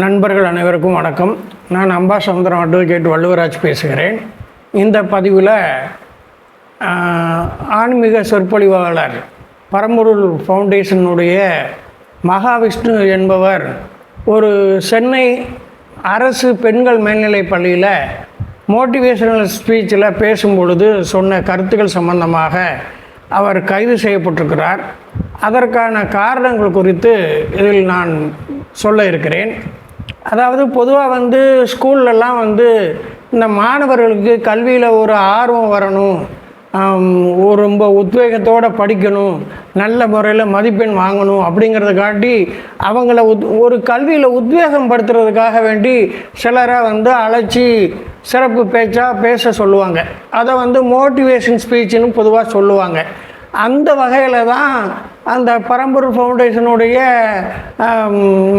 நண்பர்கள் அனைவருக்கும் வணக்கம். நான் அம்பாசமுத்திரம் அட்வொகேட் வள்ளுவராஜ் பேசுகிறேன். இந்த பதிவில் ஆன்மீக சொற்பொழிவாளர் பரம்பொருள் ஃபவுண்டேஷனுடைய மகாவிஷ்ணு என்பவர் ஒரு சென்னை அரசு பெண்கள் மேல்நிலைப் பள்ளியில் மோட்டிவேஷனல் ஸ்பீச்சில் பேசும்பொழுது சொன்ன கருத்துக்கள் சம்பந்தமாக அவர் கைது செய்யப்பட்டிருக்கிறார். அதற்கான காரணங்கள் குறித்து இதில் நான் சொல்ல இருக்கிறேன். அதாவது பொதுவாக ஸ்கூல்லலாம் இந்த மாணவர்களுக்கு கல்வியில் ஒரு ஆர்வம் வரணும், ரொம்ப உத்வேகத்தோடு படிக்கணும், நல்ல முறையில் மதிப்பெண் வாங்கணும் அப்படிங்கிறதுக்காட்டி அவங்கள ஒரு கல்வியில் உத்வேகம் படுத்துறதுக்காக வேண்டி சிலரை அழைச்சி சிறப்பு பேச்சாக பேச சொல்லுவாங்க. அதை மோட்டிவேஷன் ஸ்பீச்சுன்னு பொதுவாக சொல்லுவாங்க. அந்த வகையில் தான் அந்த பரம்பொருள் ஃபவுண்டேஷனுடைய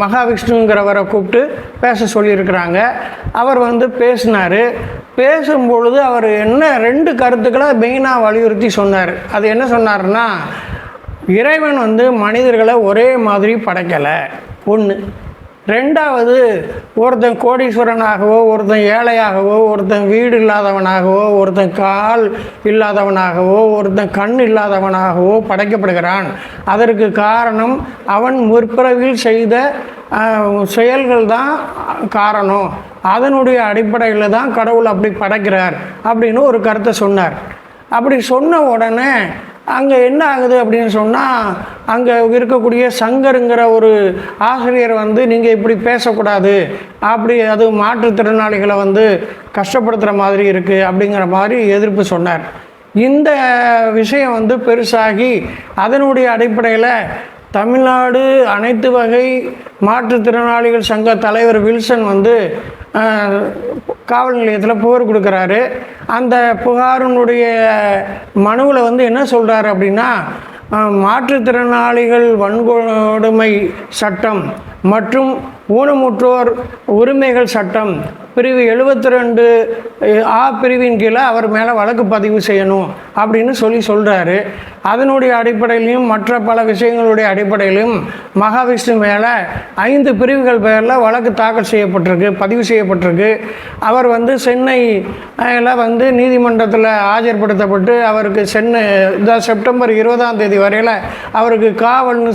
மகாவிஷ்ணுங்கிறவரை கூப்பிட்டு பேச சொல்லியிருக்கிறாங்க. அவர் பேசினார். பேசும்பொழுது அவர் என்ன 2 கருத்துக்களை மெயினாக வலியுறுத்தி சொன்னார். அது என்ன சொன்னார்னா, இறைவன் மனிதர்களை ஒரே மாதிரி படைக்கலை, ஒன்று. 2வது, ஒருத்தன் கோடீஸ்வரனாகவோ, ஒருத்தன் ஏழையாகவோ, ஒருத்தன் வீடு இல்லாதவனாகவோ, ஒருத்தன் கால் இல்லாதவனாகவோ, ஒருத்தன் கண் இல்லாதவனாகவோ படைக்கப்படுகிறான். அதற்கு காரணம் அவன் முற்பிறவியில் செய்த செயல்கள் தான் காரணம். அதனுடைய அடிப்படையில் தான் கடவுள் அப்படி படைக்கிறார் அப்படின்னு ஒரு கருத்தை சொன்னார். அப்படி சொன்ன உடனே அங்கே என்ன ஆகுது அப்படின்னு சொன்னால், அங்கே இருக்கக்கூடிய சங்கருங்கிற ஒரு ஆசிரியர் நீங்கள் இப்படி பேசக்கூடாது, அப்படி அது மாற்றுத்திறனாளிகளை கஷ்டப்படுத்துகிற மாதிரி இருக்குது அப்படிங்கிற மாதிரி எதிர்ப்பு சொன்னார். இந்த விஷயம் பெருசாகி அதனுடைய அடிப்படையில் தமிழ்நாடு அனைத்து வகை மாற்றுத்திறனாளிகள் சங்க தலைவர் வில்சன் காவல் நிலையத்தில் புகார் கொடுக்குறாரு. அந்த புகாரினுடைய மனுவில் என்ன சொல்கிறாரு அப்படின்னா, மாற்றுத்திறனாளிகள் வன்கொடுமை சட்டம் மற்றும் ஊனமுற்றோர் உரிமைகள் சட்டம் பிரிவு 72A பிரிவின் கீழே அவர் மேலே வழக்கு பதிவு செய்யணும் அப்படின்னு சொல்கிறாரு. அதனுடைய அடிப்படையிலையும் மற்ற பல விஷயங்களுடைய அடிப்படையிலும் மகாவிஷ்ணு மேலே 5 பிரிவுகள் பேரில் வழக்கு தாக்கல் செய்யப்பட்டிருக்கு, பதிவு செய்யப்பட்டிருக்கு. அவர் சென்னையில் நீதிமன்றத்தில் ஆஜர்படுத்தப்பட்டு அவருக்கு செப்டம்பர் 20ஆம் தேதி வரையில் அவருக்கு காவல்னு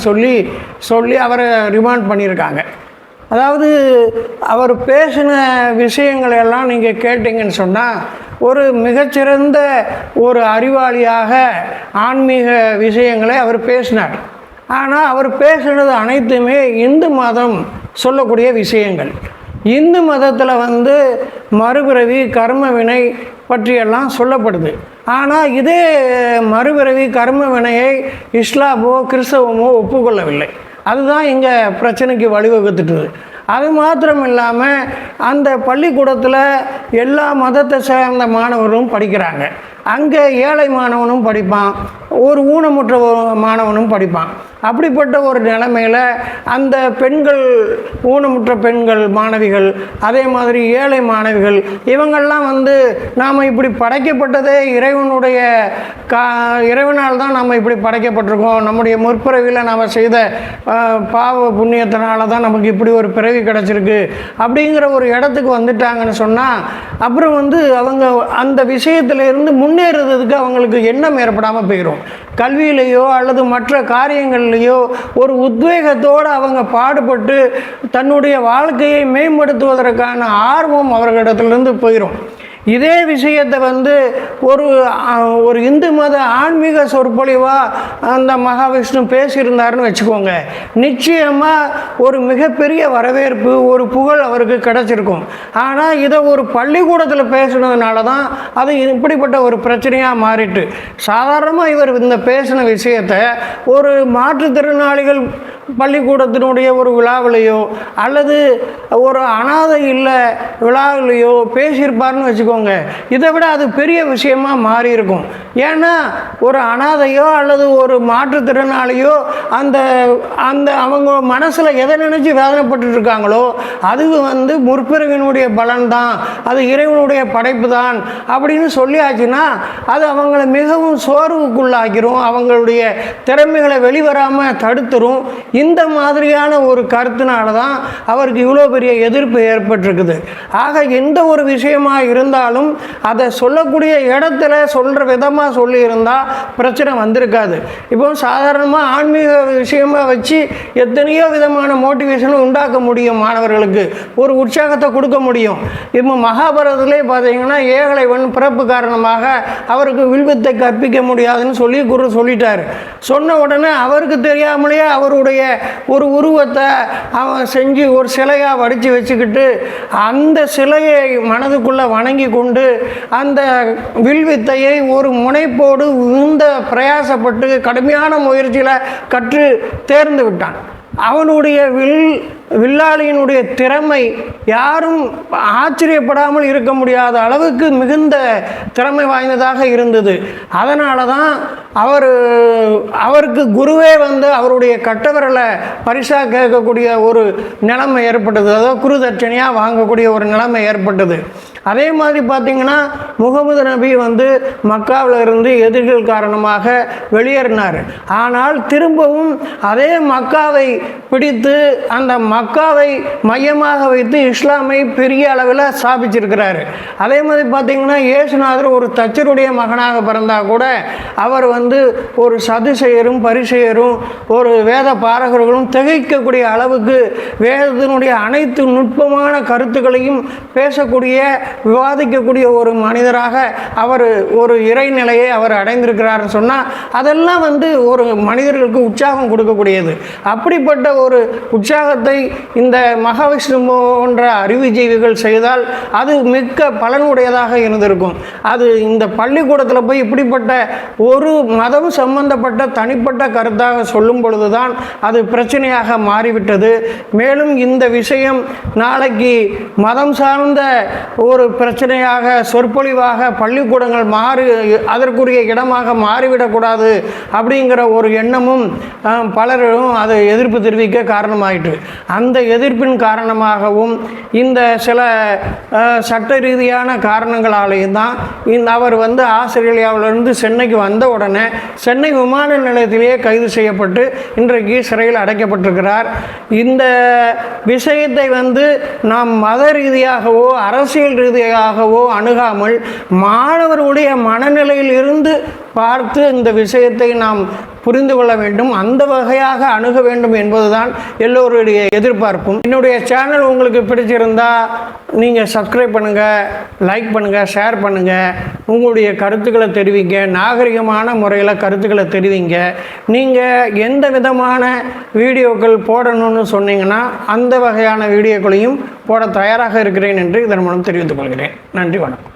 சொல்லி அவரை ரிமாண்ட் பண்ணியிருக்காங்க. அதாவது அவர் பேசின விஷயங்களை எல்லாம் நீங்கள் கேட்டிங்கன்னு சொன்னால், ஒரு மிகச்சிறந்த ஒரு அறிவாளியாக ஆன்மீக விஷயங்களை அவர் பேசினார். ஆனால் அவர் பேசினது அனைத்துமே இந்து மதம் சொல்லக்கூடிய விஷயங்கள். இந்து மதத்தில் மறுபிறவி கர்ம வினை பற்றியெல்லாம் சொல்லப்படுது. ஆனால் இதே மறுபிறவி கர்ம வினையை இஸ்லாமோ கிறிஸ்தவமோ ஒப்புக்கொள்ளவில்லை. அதுதான் இங்கே பிரச்சனைக்கு வழிவகுத்துட்டுது. அது மாத்திரம் இல்லாமல் அந்த பள்ளிக்கூடத்தில் எல்லா மதத்தை சேர்ந்த மாணவர்களும் படிக்கிறாங்க. அங்கே ஏழை மாணவனும் படிப்பான், ஒரு ஊனமுற்ற மாணவனும் படிப்பான். அப்படிப்பட்ட ஒரு நிலைமையில் அந்த பெண்கள், ஊனமுற்ற பெண்கள் மாணவிகள், அதே மாதிரி ஏழை மாணவிகள், இவங்கள்லாம் நாம் இப்படி படைக்கப்பட்டதே இறைவனால் தான் நாம் இப்படி படைக்கப்பட்டிருக்கோம், நம்முடைய முற்பிறவியில் நாம் செய்த பாவ புண்ணியத்தினால தான் நமக்கு இப்படி ஒரு பிறவி கிடச்சிருக்கு அப்படிங்கிற ஒரு இடத்துக்கு வந்துட்டாங்கன்னு சொன்னால், அப்புறம் அவங்க அந்த விஷயத்திலிருந்து முன்னேறுறதுக்கு அவங்களுக்கு எண்ணம் ஏற்படாமல் போயிடும். கல்வியிலேயோ அல்லது மற்ற காரியங்கள்லேயோ ஒரு உத்வேகத்தோடு அவங்க பாடுபட்டு தன்னுடைய வாழ்க்கையை மேம்படுத்துவதற்கான ஆர்வம் அவர்களிடத்துலேருந்து போயிடும். இதே விஷயத்தை ஒரு இந்து மத ஆன்மீக சொற்பொழிவாக அந்த மகாவிஷ்ணு பேசியிருந்தாருன்னு வச்சுக்கோங்க, நிச்சயமாக ஒரு மிகப்பெரிய வரவேற்பு, ஒரு புகழ் அவருக்கு கிடச்சிருக்கும். ஆனால் இதை ஒரு பள்ளிக்கூடத்தில் பேசுனதுனால தான் அது இப்படிப்பட்ட ஒரு பிரச்சனையாக மாறிட்டு. சாதாரணமாக இவர் இந்த பேசின விஷயத்தை ஒரு மாற்றுத்திறனாளிகள் பள்ளிக்கூடத்தினுடைய ஒரு விழாவிலையோ அல்லது ஒரு அனாதை இல்லை விழாவிலையோ பேசியிருப்பார்னு வச்சுக்கோங்க, இதை விட அது பெரிய விஷயமாக மாறி இருக்கும். ஏன்னா ஒரு அனாதையோ அல்லது ஒரு மாற்றுத்திறனாளியோ அந்த அந்த அவங்க மனசில் எதை நினச்சி வேதனைப்பட்டு இருக்காங்களோ அது முற்பிறவினுடைய பலன் தான், அது இறைவனுடைய படைப்பு தான் அப்படின்னு சொல்லியாச்சுன்னா அது அவங்களை மிகவும் சோர்வுக்குள்ளாக்கிரும், அவங்களுடைய திறமைகளை வெளிவராமல் தடுத்துரும். இந்த மாதிரியான ஒரு கருத்தினால தான் அவருக்கு இவ்வளோ பெரிய எதிர்ப்பு ஏற்பட்டிருக்குது. ஆக எந்த ஒரு விஷயமாக இருந்தாலும் அதை சொல்லக்கூடிய இடத்துல சொல்கிற விதமாக சொல்லியிருந்தால் பிரச்சனை வந்திருக்காது. இப்போ சாதாரணமாக ஆன்மீக விஷயமாக வச்சு எத்தனையோ விதமான மோட்டிவேஷனும் உண்டாக்க முடியும், மாணவர்களுக்கு ஒரு உற்சாகத்தை கொடுக்க முடியும். இப்போ மகாபாரதத்திலே பார்த்தீங்கன்னா ஏகலைவன் பிறப்பு காரணமாக அவருக்கு வில்வித்தை கற்பிக்க முடியாதுன்னு சொல்லி குரு சொல்லிட்டார். சொன்ன உடனே அவருக்கு தெரியாமலேயே அவருடைய ஒரு உருவத்தை அவன் செஞ்சு ஒரு சிலையாக வடித்து வச்சுக்கிட்டு அந்த சிலையை மனதுக்குள்ளே வணங்கி கொண்டு அந்த வில்வித்தையை ஒரு முனைப்போடு மிகுந்த பிரயாசப்பட்டு கடுமையான முயற்சியில் கற்று தேர்ந்து விட்டான். அவனுடைய வில்லாளியினுடைய திறமை யாரும் ஆச்சரியப்படாமல் இருக்க முடியாத அளவுக்கு மிகுந்த திறமை வாய்ந்ததாக இருந்தது. அதனால தான் அவருக்கு குருவே வந்து அவருடைய கட்டவரலை பரிசாக கேட்கக்கூடிய ஒரு நிலைமை ஏற்பட்டது. அதாவது குரு தட்சணையாக வாங்கக்கூடிய ஒரு நிலைமை ஏற்பட்டது. அதே மாதிரி பார்த்திங்கன்னா முகமது நபி வந்து மக்காவில் இருந்து எதிரிகள் காரணமாக வெளியேறினார். ஆனால் திரும்பவும் அதே மக்காவை பிடித்து அந்த மக்காவை மையமாக வைத்து இஸ்லாமை பெரிய அளவில் ஸ்தாபிச்சிருக்கிறாரு. அதே மாதிரி பார்த்திங்கன்னா இயேசுநாதர் ஒரு தச்சருடைய மகனாக பிறந்தால் கூட அவர் வந்து ஒரு சதுசெயரும் பரிசெயரும் ஒரு வேத பாரகர்களும் திகைக்கக்கூடிய அளவுக்கு வேதத்தினுடைய அனைத்து நுட்பமான கருத்துக்களையும் பேசக்கூடிய விவாதிக்கக்கூடிய ஒரு மனிதராக அவர் ஒரு இறைநிலையை அவர் அடைந்திருக்கிறார்னு சொன்னால் அதெல்லாம் வந்து ஒரு மனிதர்களுக்கு உற்சாகம் கொடுக்கக்கூடியது. அப்படிப்பட்ட ஒரு உற்சாகத்தை இந்த மகாவிஷ்ணு போன்ற அறிவுஜீவிகள் செய்தால் அது மிக்க பலனுடையதாக இருந்திருக்கும். அது இந்த பள்ளிக்கூடத்தில் போய் இப்படிப்பட்ட ஒரு மதம் சம்பந்தப்பட்ட தனிப்பட்ட கருத்தாக சொல்லும் பொழுதுதான் அது பிரச்சனையாக மாறிவிட்டது. மேலும் இந்த விஷயம் நாளைக்கு மதம் சார்ந்த ஒரு பிரச்சனையாக சொற்பொழிவாக பள்ளிக்கூடங்கள் அதற்குரிய இடமாக மாறிவிடக்கூடாது அப்படிங்கிற ஒரு எண்ணமும் பலரும் அதை எதிர்ப்பு தெரிவிக்க காரணமாயிற்று. அந்த எதிர்ப்பின் காரணமாகவும் இந்த சில சட்ட ரீதியான காரணங்களாலேயும் தான் அவர் வந்து ஆஸ்திரேலியாவிலிருந்து சென்னைக்கு வந்த உடனே சென்னை விமான நிலையத்திலேயே கைது செய்யப்பட்டு இன்றைக்கு சிறையில் அடைக்கப்பட்டிருக்கிறார். இந்த விஷயத்தை வந்து நாம் மத ரீதியாகவோ அரசியல் ரீதியாகவோ அணுகாமல் மாணவர்களுடைய மனநிலையில் இருந்து பார்த்து இந்த விஷயத்தை நாம் புரிந்து கொள்ள வேண்டும், அந்த வகையாக அணுக வேண்டும் என்பதுதான் எல்லோருடைய எதிர்பார்ப்பும். என்னுடைய சேனல் உங்களுக்கு பிடிச்சிருந்தா நீங்கள் சப்ஸ்கிரைப் பண்ணுங்கள், லைக் பண்ணுங்கள், ஷேர் பண்ணுங்கள், உங்களுடைய கருத்துக்களை தெரிவிங்க, நாகரிகமான முறையில் கருத்துக்களை தெரிவிங்க. நீங்கள் எந்த விதமான வீடியோக்கள் போடணும்னு சொன்னீங்கன்னா அந்த வகையான வீடியோக்களையும் போட தயாராக இருக்கிறேன் என்று இதன் மூலம் தெரிவித்துக் கொள்கிறேன். நன்றி, வணக்கம்.